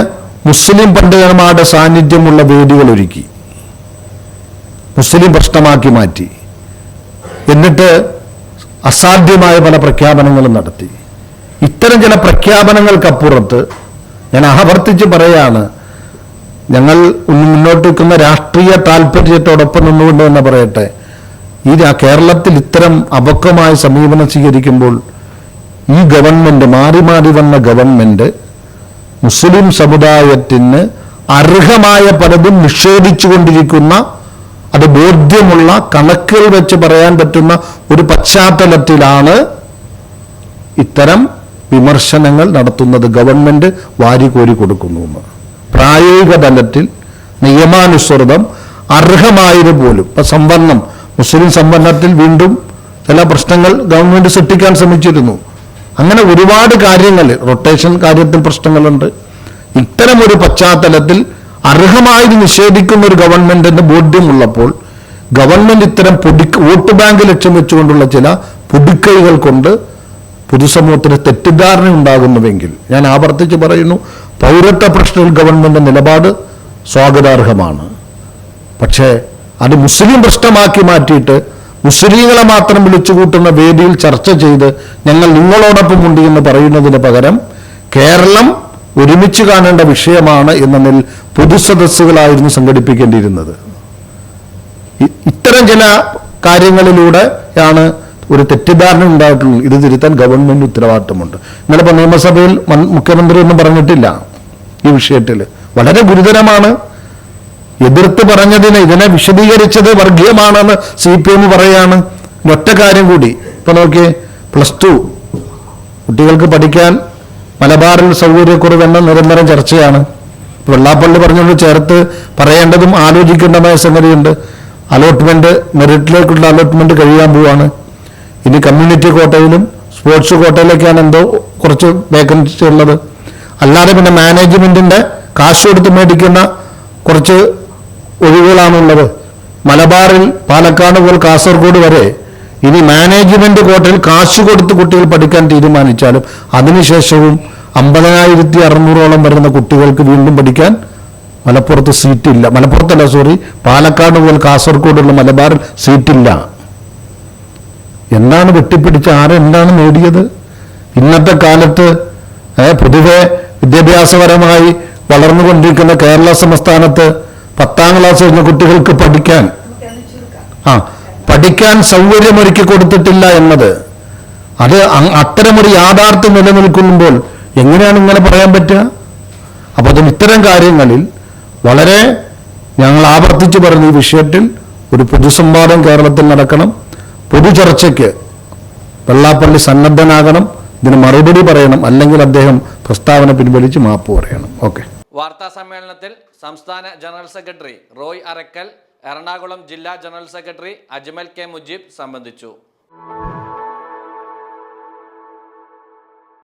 Speaker 2: മുസ്ലിം പണ്ഡിതന്മാരുടെ സാന്നിധ്യമുള്ള വേദികൾ ഒരുക്കി, മുസ്ലിം പ്രശ്നമാക്കി മാറ്റി. എന്നിട്ട് അസാധ്യമായ പല പ്രഖ്യാപനങ്ങളും നടത്തി. ഇത്തരം ചില പ്രഖ്യാപനങ്ങൾക്കപ്പുറത്ത് ഞാൻ ആവർത്തിച്ച് പറയാണ്, ഞങ്ങൾ മുന്നോട്ട് വെക്കുന്ന രാഷ്ട്രീയ താല്പര്യത്തോടൊപ്പം നിന്നുകൊണ്ട് എന്ന് പറയട്ടെ, ഈ കേരളത്തിൽ ഇത്തരം അപക്വമായ സമീപനം സ്വീകരിക്കുമ്പോൾ ഈ ഗവൺമെന്റ്, മാറി മാറി വന്ന ഗവൺമെന്റ് മുസ്ലിം സമുദായത്തിന് അർഹമായ പലതും നിഷേധിച്ചുകൊണ്ടിരിക്കുന്ന, അത് ബോധ്യമുള്ള കണക്കുകൾ വെച്ച് പറയാൻ പറ്റുന്ന ഒരു പശ്ചാത്തലത്തിലാണ് ഇത്തരം വിമർശനങ്ങൾ നടത്തുന്നത്. ഗവൺമെന്റ് വാരിക്കോരി കൊടുക്കുന്നു. പ്രായോഗിക തലത്തിൽ നിയമാനുസൃതം അർഹമായത് പോലും ഇപ്പൊ സംവരണം, മുസ്ലിം സംവരണത്തിൽ വീണ്ടും ചില പ്രശ്നങ്ങൾ ഗവൺമെന്റ് സൃഷ്ടിക്കാൻ ശ്രമിച്ചിരുന്നു. അങ്ങനെ ഒരുപാട് കാര്യങ്ങൾ, റൊട്ടേഷൻ കാര്യത്തിൽ പ്രശ്നങ്ങളുണ്ട്. ഇത്തരമൊരു പശ്ചാത്തലത്തിൽ അർഹമായത് നിഷേധിക്കുന്ന ഒരു ഗവൺമെന്റിന്റെ ബോധ്യമുള്ളപ്പോൾ ഗവൺമെന്റ് ഇത്തരം വോട്ട് ബാങ്ക് ലക്ഷ്യം വെച്ചുകൊണ്ടുള്ള ചില പുതുക്കൈകൾ കൊണ്ട് പൊതുസമൂഹത്തിന് തെറ്റിദ്ധാരണ ഉണ്ടാകുന്നുവെങ്കിൽ, ഞാൻ ആവർത്തിച്ച് പറയുന്നു, പൗരത്വ പ്രശ്നത്തിൽ ഗവൺമെന്റ് നിലപാട് സ്വാഗതാർഹമാണ്. പക്ഷേ അത് മുസ്ലിം പ്രശ്നമാക്കി മാറ്റിയിട്ട് മുസ്ലിങ്ങളെ മാത്രം വിളിച്ചു കൂട്ടുന്ന വേദിയിൽ ചർച്ച ചെയ്ത് ഞങ്ങൾ നിങ്ങളോടൊപ്പം ഉണ്ട് എന്ന് പറയുന്നതിന് പകരം കേരളം ഒരുമിച്ച് കാണേണ്ട വിഷയമാണ് എന്നതിൽ പൊതുസദസ്സുകളായിരുന്നു സംഘടിപ്പിക്കേണ്ടിയിരുന്നത്. ഇത്തരം ചില കാര്യങ്ങളിലൂടെയാണ് ഒരു തെറ്റിദ്ധാരണ ഉണ്ടായിട്ടുള്ളത്. ഇത് തിരുത്താൻ ഗവൺമെന്റ് ഉത്തരവാദിത്തമുണ്ട്. ഇന്നലെ ഇപ്പോൾ നിയമസഭയിൽ മുഖ്യമന്ത്രി ഒന്നും പറഞ്ഞിട്ടില്ല ഈ വിഷയത്തിൽ. വളരെ ഗുരുതരമാണ്. എതിർത്ത് പറഞ്ഞതിന് ഇതിനെ വിശദീകരിച്ചത് വർഗീയമാണെന്ന് CPM പറയാണ്. ഒറ്റ കാര്യം കൂടി ഇപ്പൊ നോക്കിയേ, +2 കുട്ടികൾക്ക് പഠിക്കാൻ മലബാറിൽ സൗകര്യക്കുറവെന്ന നിരന്തരം ചർച്ചയാണ്. വെള്ളാപ്പള്ളി പറഞ്ഞുകൊണ്ട് ചേർത്ത് പറയേണ്ടതും ആലോചിക്കേണ്ടതായ സംഗതിയുണ്ട്. അലോട്ട്മെന്റ്, മെറിറ്റിലേക്കുള്ള അലോട്ട്മെന്റ് കഴിയാൻ പോവാണ്. ഇനി കമ്മ്യൂണിറ്റി കോട്ടയിലും സ്പോർട്സ് കോട്ടയിലേക്കാണ് എന്തോ കുറച്ച് വേക്കൻസി ഉള്ളത്. അല്ലാതെ പിന്നെ മാനേജ്മെന്റിന്റെ കാശ് കൊടുത്ത് മേടിക്കുന്ന കുറച്ച് ഒഴിവുകളാണുള്ളത്. മലബാറിൽ, പാലക്കാട് മുതൽ കാസർഗോഡ് വരെ ഇനി മാനേജ്മെന്റ് കോട്ടയിൽ കാശ് കൊടുത്ത് കുട്ടികൾ പഠിക്കാൻ തീരുമാനിച്ചാലും അതിനുശേഷവും 50,600 വരുന്ന കുട്ടികൾക്ക് വീണ്ടും പഠിക്കാൻ മലപ്പുറത്ത് സീറ്റില്ല. പാലക്കാട് മുതൽ കാസർഗോഡുള്ള മലബാറിൽ സീറ്റില്ല. എന്താണ് വെട്ടിപ്പിടിച്ച് ആരെന്താണ് നേടിയത്? ഇന്നത്തെ കാലത്ത് പൊതുവെ വിദ്യാഭ്യാസപരമായി വളർന്നുകൊണ്ടിരിക്കുന്ന കേരള സംസ്ഥാനത്ത് 10ാം ക്ലാസ് കഴിഞ്ഞ കുട്ടികൾക്ക് പഠിക്കാൻ സൗകര്യമൊരുക്കി കൊടുത്തിട്ടില്ല എന്നത്, അത് അത്തരമൊരു യാഥാർത്ഥ്യം നിലനിൽക്കുമ്പോൾ എങ്ങനെയാണ് ഇങ്ങനെ പറയാൻ പറ്റുക? അപ്പൊ അതും ഇത്തരം കാര്യങ്ങളിൽ വളരെ ഞങ്ങൾ ആവർത്തിച്ച് പറഞ്ഞ ഈ വിഷയത്തിൽ ഒരു പൊതുസംവാദം കേരളത്തിൽ നടക്കണം. പൊതുചർച്ചയ്ക്ക് വെള്ളാപ്പള്ളി സന്നദ്ധനാകണം. ഇതിന് മറുപടി പറയണം. അല്ലെങ്കിൽ അദ്ദേഹം പ്രസ്താവന പിൻവലിച്ച് മാപ്പ് പറയണം. ഓക്കെ.
Speaker 1: വാർത്താ സമ്മേളനത്തിൽ സംസ്ഥാന ജനറൽ സെക്രട്ടറി റോയ് അറക്കൽ, എറണാകുളം ജില്ലാ general secretary Ajmal K. Mujeeb സംബന്ധിച്ചു.